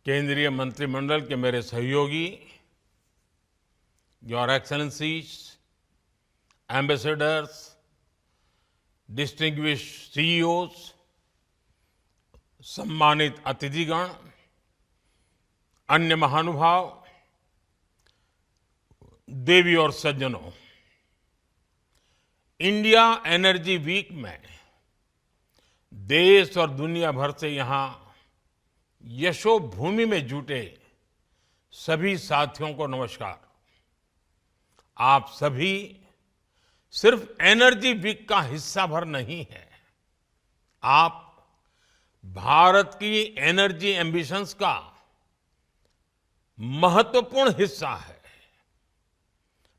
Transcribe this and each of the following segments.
केंद्रीय मंत्रिमंडल के मेरे सहयोगी, your excellencies, ambassadors, distinguished CEOs, सम्मानित अतिथिगण, अन्य महानुभाव, देवी और सज्जनों, इंडिया एनर्जी वीक में देश और दुनिया भर से यहाँ यशोभूमि में जुटे सभी साथियों को नमस्कार। आप सभी सिर्फ एनर्जी वीक का हिस्सा भर नहीं है, आप भारत की एनर्जी एम्बिशंस का महत्वपूर्ण हिस्सा है।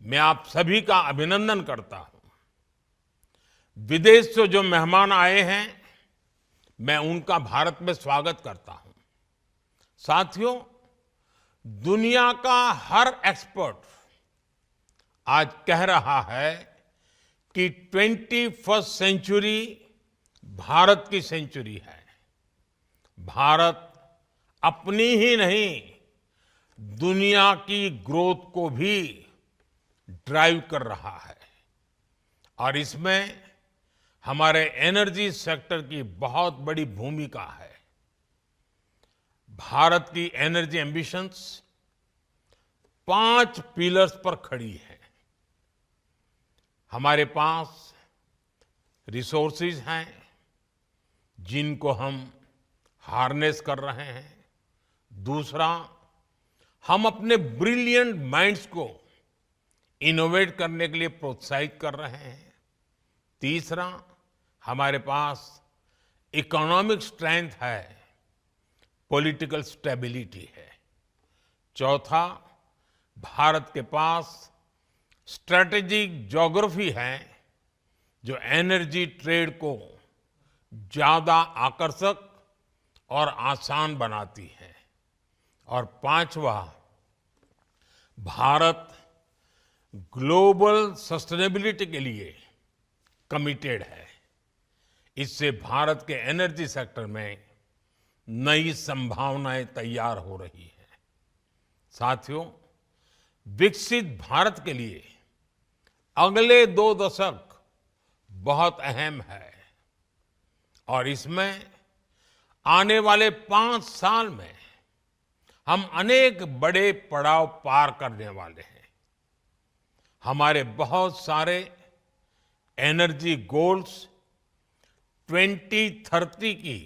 मैं आप सभी का अभिनंदन करता हूं। विदेश से जो मेहमान आए हैं, मैं उनका भारत में स्वागत करता हूं। साथियों, दुनिया का हर एक्सपर्ट आज कह रहा है कि 21st सेंचुरी भारत की सेंचुरी है। भारत अपनी ही नहीं, दुनिया की ग्रोथ को भी ड्राइव कर रहा है और इसमें हमारे एनर्जी सेक्टर की बहुत बड़ी भूमिका है। भारत की एनर्जी एम्बिशंस 5 पिलर्स पर खड़ी है। हमारे पास रिसोर्सेज हैं जिनको हम हार्नेस कर रहे हैं। दूसरा, हम अपने ब्रिलियंट माइंड्स को इनोवेट करने के लिए प्रोत्साहित कर रहे हैं। तीसरा, हमारे पास इकोनॉमिक स्ट्रेंथ है, पॉलिटिकल स्टेबिलिटी है। चौथा, भारत के पास स्ट्रेटेजिक ज्योग्राफी है जो एनर्जी ट्रेड को ज्यादा आकर्षक और आसान बनाती है। और पांचवा, भारत ग्लोबल सस्टेनेबिलिटी के लिए कमिटेड है। इससे भारत के एनर्जी सेक्टर में नई संभावनाएं तैयार हो रही हैं। साथियों, विकसित भारत के लिए अगले 2 दशक बहुत अहम है और इसमें आने वाले 5 साल में हम अनेक बड़े पड़ाव पार करने वाले हैं। हमारे बहुत सारे एनर्जी गोल्स 2030 की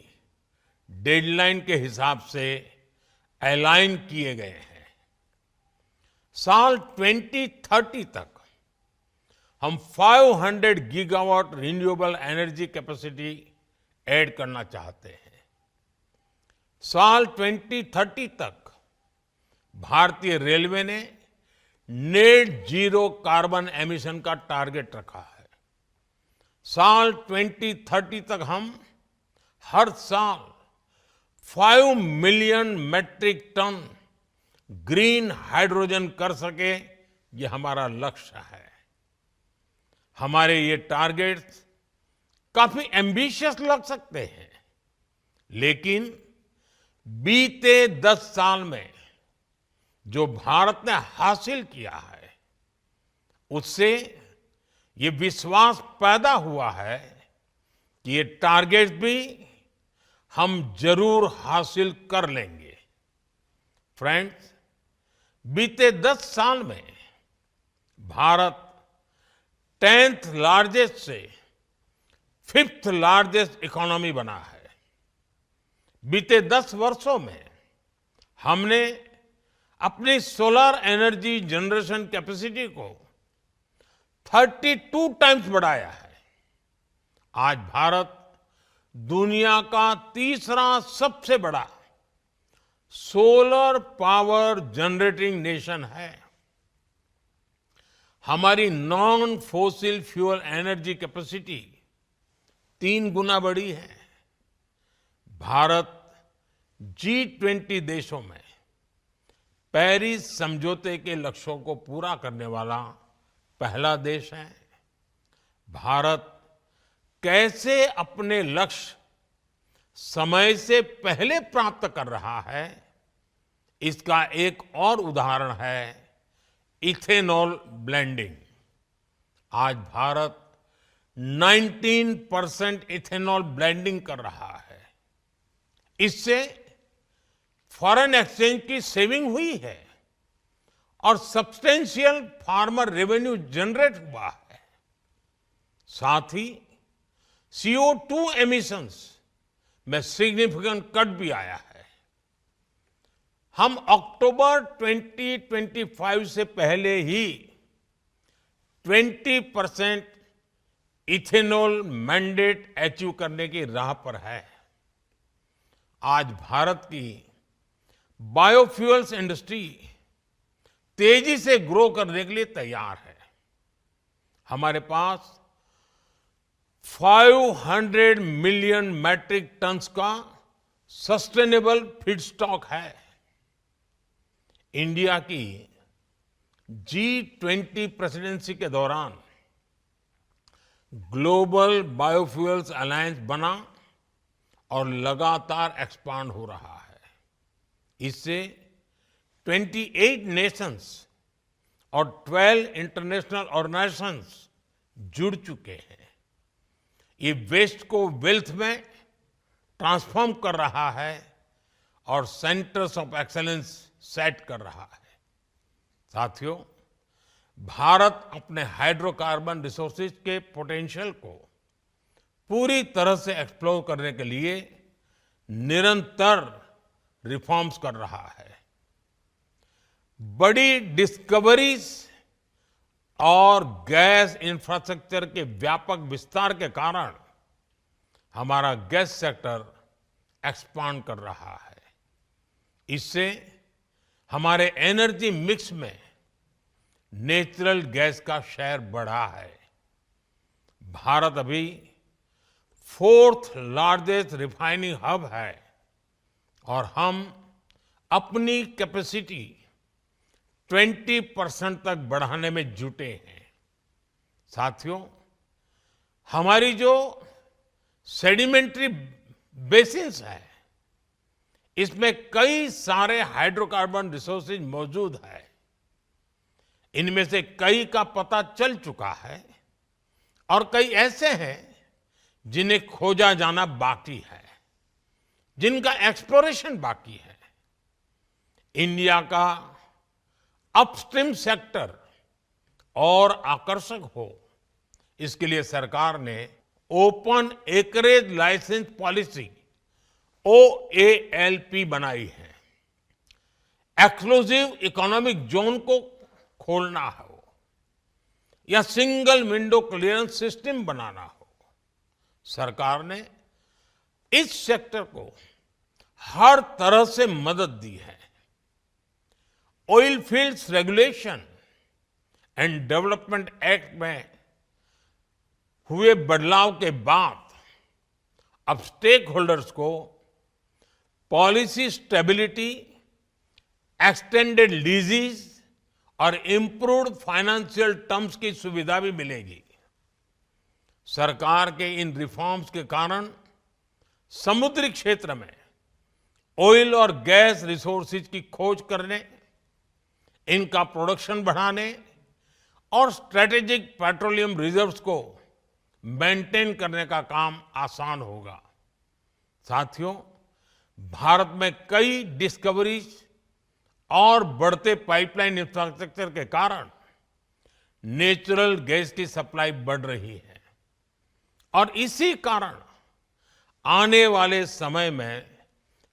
डेडलाइन के हिसाब से अलाइन किए गए हैं। साल 2030 तक हम 500 gigawatt renewable energy capacity add करना चाहते हैं। साल 2030 तक भारतीय रेलवे ने नेट जीरो कार्बन एमिशन का टारगेट रखा है। साल 2030 तक हम हर साल 5 million metric ton green hydrogen कर सके, ये हमारा लक्ष्य है। हमारे ये टारगेट्स काफी एम्बिशियस लग सकते हैं, लेकिन बीते 10 साल में जो भारत ने हासिल किया है, उससे ये विश्वास पैदा हुआ है कि ये टारगेट्स भी हम जरूर हासिल कर लेंगे। फ्रेंड्स, बीते 10 साल में भारत 10th लार्जेस्ट से 5th लार्जेस्ट इकोनॉमी बना है। बीते 10 वर्षों में हमने अपनी सोलर एनर्जी जनरेशन कैपेसिटी को 32 टाइम्स बढ़ाया है। आज भारत दुनिया का तीसरा सबसे बड़ा सोलर पावर जनरेटिंग नेशन है। हमारी non fossil fuel energy capacity 3 गुना बढ़ी है। भारत G20 देशों में पेरिस समझौते के लक्ष्यों को पूरा करने वाला पहला देश है। भारत कैसे अपने लक्ष्य समय से पहले प्राप्त कर रहा है, इसका एक और उदाहरण है इथेनॉल ब्लेंडिंग। आज भारत 19% इथेनॉल ब्लेंडिंग कर रहा है। इससे फॉरेन एक्सचेंज की सेविंग हुई है और सब्सटेंशियल फार्मर रेवेन्यू जनरेट हुआ है। साथ ही CO2 एमिशंस में सिग्निफिकेंट कट भी आया है। हम अक्टूबर 2025 से पहले ही 20% इथेनॉल मैंडेट अचीव करने की राह पर है। आज भारत की बायोफ्यूल्स इंडस्ट्री तेजी से ग्रो करने के लिए तैयार है। हमारे पास 500 मिलियन मैट्रिक टन्स का सस्टेनेबल फीडस्टॉक है। इंडिया की G20 प्रेसिडेंसी के दौरान ग्लोबल बायोफ्यूल्स अलायंस बना और लगातार एक्सपांड हो रहा है। इससे 28 नेशंस और 12 इंटरनेशनल ऑर्गेनाइजेशंस जुड़ चुके हैं। ये वेस्ट को वेल्थ में ट्रांसफॉर्म कर रहा है और सेंटर्स ऑफ एक्सीलेंस सेट कर रहा है। साथियों, भारत अपने हाइड्रोकार्बन रिसोर्सेज के पोटेंशियल को पूरी तरह से एक्सप्लोर करने के लिए निरंतर रिफॉर्म्स कर रहा है। बड़ी डिस्कवरीज और गैस इंफ्रास्ट्रक्चर के व्यापक विस्तार के कारण हमारा गैस सेक्टर एक्सपांड कर रहा है। इससे हमारे एनर्जी मिक्स में नेचुरल गैस का शेयर बढ़ा है। भारत अभी 4th लार्जेस्ट रिफाइनिंग हब है और हम अपनी कैपेसिटी 20% तक बढ़ाने में जुटे हैं। साथियों, हमारी जो सेडिमेंट्री बेसिन्स है, इसमें कई सारे हाइड्रोकार्बन रिसोर्सेज मौजूद है। इनमें से कई का पता चल चुका है और कई ऐसे हैं जिन्हें खोजा जाना बाकी है, जिनका एक्सप्लोरेशन बाकी है। इंडिया का अपस्ट्रीम सेक्टर और आकर्षक हो, इसके लिए सरकार ने open acreage licence policy OALP बनाई है। एक्सक्लूसिव इकोनॉमिक जोन को खोलना हो या सिंगल विंडो क्लियरेंस सिस्टम बनाना हो, सरकार ने इस सेक्टर को हर तरह से मदद दी है। Oil fields regulation and development act में हुए बदलाव के बाद अब स्टेक होल्डर्स को पॉलिसी स्टेबिलिटी, एक्सटेंडेड लीजेस और इंप्रूव्ड फाइनेंशियल टर्म्स की सुविधा भी मिलेगी। सरकार के इन रिफॉर्म्स के कारण समुद्री क्षेत्र में ऑयल और गैस रिसोर्सेज की खोज करने, इनका प्रोडक्शन बढ़ाने और स्ट्रेटेजिक पेट्रोलियम रिजर्व्स को मेंटेन करने का काम आसान होगा। साथियों, भारत में कई डिस्कवरीज और बढ़ते पाइपलाइन इंफ्रास्ट्रक्चर के कारण नेचुरल गैस की सप्लाई बढ़ रही है और इसी कारण आने वाले समय में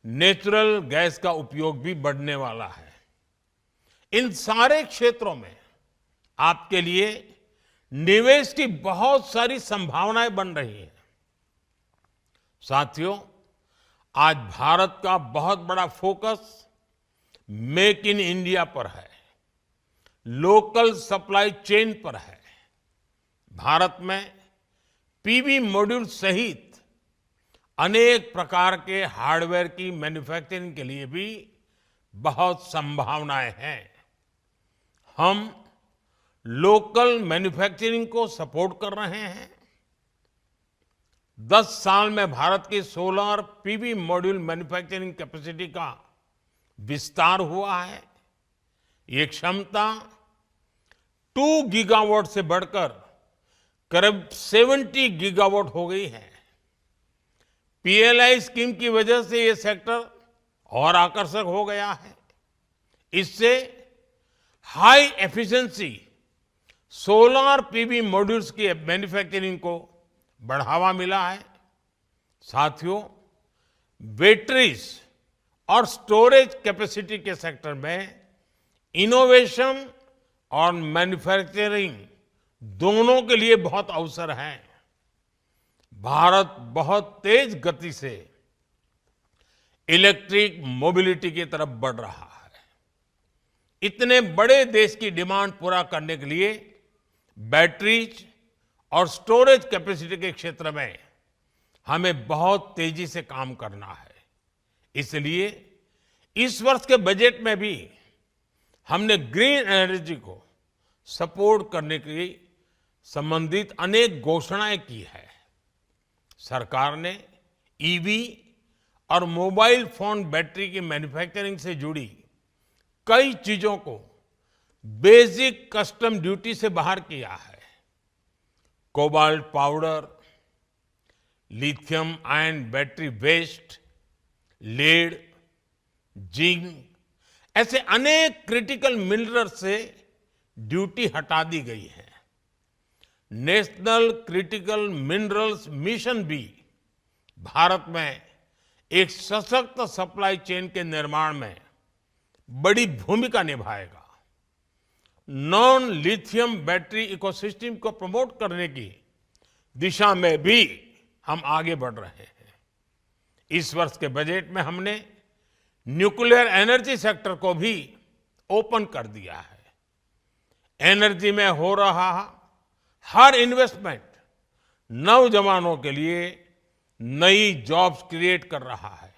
नेचुरल गैस का उपयोग भी बढ़ने वाला है। इन सारे क्षेत्रों में आपके लिए निवेश की बहुत सारी संभावनाएं बन रही हैं। साथियों, आज भारत का बहुत बड़ा फोकस मेक इन इंडिया पर है, लोकल सप्लाई चेन पर है। भारत में पीवी मॉड्यूल सहित अनेक प्रकार के हार्डवेयर की मैन्युफैक्चरिंग के लिए भी बहुत संभावनाएं हैं। हम लोकल मैन्युफैक्चरिंग को सपोर्ट कर रहे हैं। 10 साल में भारत की solar PV module manufacturing capacity का विस्तार हुआ है। ये क्षमता 2 गीगावाट से बढ़कर करीब 70 गीगावाट हो गई है। पीएलआई स्कीम की वजह से ये सेक्टर और आकर्षक हो गया है। इससे high efficiency solar PV modules की मैन्युफैक्चरिंग को बढ़ावा मिला है। साथियों, बैटरीज और स्टोरेज कैपेसिटी के सेक्टर में इनोवेशन और मैन्युफैक्चरिंग दोनों के लिए बहुत अवसर हैं। भारत बहुत तेज गति से इलेक्ट्रिक मोबिलिटी की तरफ बढ़ रहा है। इतने बड़े देश की डिमांड पूरा करने के लिए बैटरीज और स्टोरेज कैपेसिटी के क्षेत्र में हमें बहुत तेजी से काम करना है। इसलिए इस वर्ष के बजट में भी हमने ग्रीन एनर्जी को सपोर्ट करने के लिए संबंधित अनेक घोषणाएं की है। सरकार ने ईवी और मोबाइल फोन बैटरी की मैन्युफैक्चरिंग से जुड़ी कई चीजों को बेसिक कस्टम ड्यूटी से बाहर किया है। Cobalt powder, lithium ion battery waste, lead, zinc ऐसे अनेक क्रिटिकल मिनरल से ड्यूटी हटा दी गई है। नेशनल क्रिटिकल मिनरल्स मिशन भी भारत में एक सशक्त सप्लाई चेन के निर्माण में बड़ी भूमिका निभाएगा। नॉन लिथियम बैटरी इकोसिस्टम को प्रमोट करने की दिशा में भी हम आगे बढ़ रहे हैं। इस वर्ष के बजट में हमने न्यूक्लियर एनर्जी सेक्टर को भी ओपन कर दिया है। एनर्जी में हो रहा हर इन्वेस्टमेंट नौजवानों के लिए नई जॉब्स क्रिएट कर रहा है,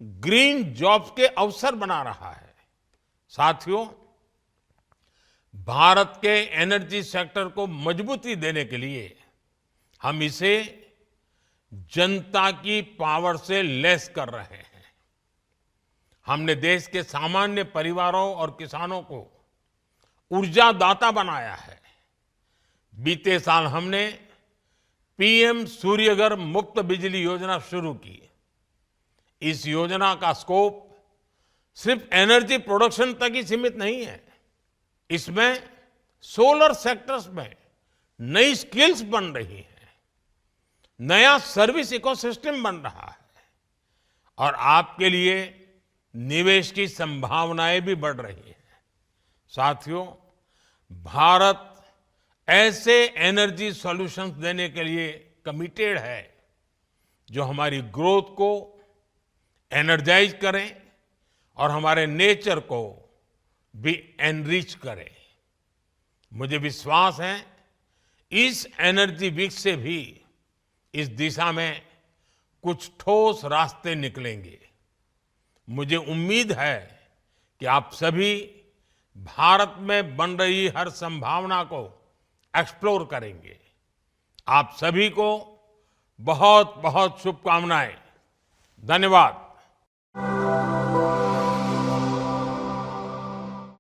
ग्रीन जॉब्स के अवसर बना रहा है। साथियों, भारत के एनर्जी सेक्टर को मजबूती देने के लिए हम इसे जनता की पावर से लैस कर रहे हैं। हमने देश के सामान्य परिवारों और किसानों को ऊर्जादाता बनाया है। बीते साल हमने पीएम सूर्यघर मुफ्त बिजली योजना शुरू की। इस योजना का स्कोप सिर्फ एनर्जी प्रोडक्शन तक ही सीमित नहीं है। इसमें सोलर सेक्टर्स में नई स्किल्स बन रही हैं, नया सर्विस इकोसिस्टम बन रहा है और आपके लिए निवेश की संभावनाएं भी बढ़ रही हैं। साथियों, भारत ऐसे एनर्जी सॉल्यूशंस देने के लिए कमिटेड है जो हमारी ग्रोथ को एनर्जाइज करें और हमारे नेचर को भी एनरिच करें। मुझे विश्वास है इस एनर्जी वीक से भी इस दिशा में कुछ ठोस रास्ते निकलेंगे। मुझे उम्मीद है कि आप सभी भारत में बन रही हर संभावना को एक्सप्लोर करेंगे। आप सभी को बहुत बहुत शुभकामनाएं। धन्यवाद।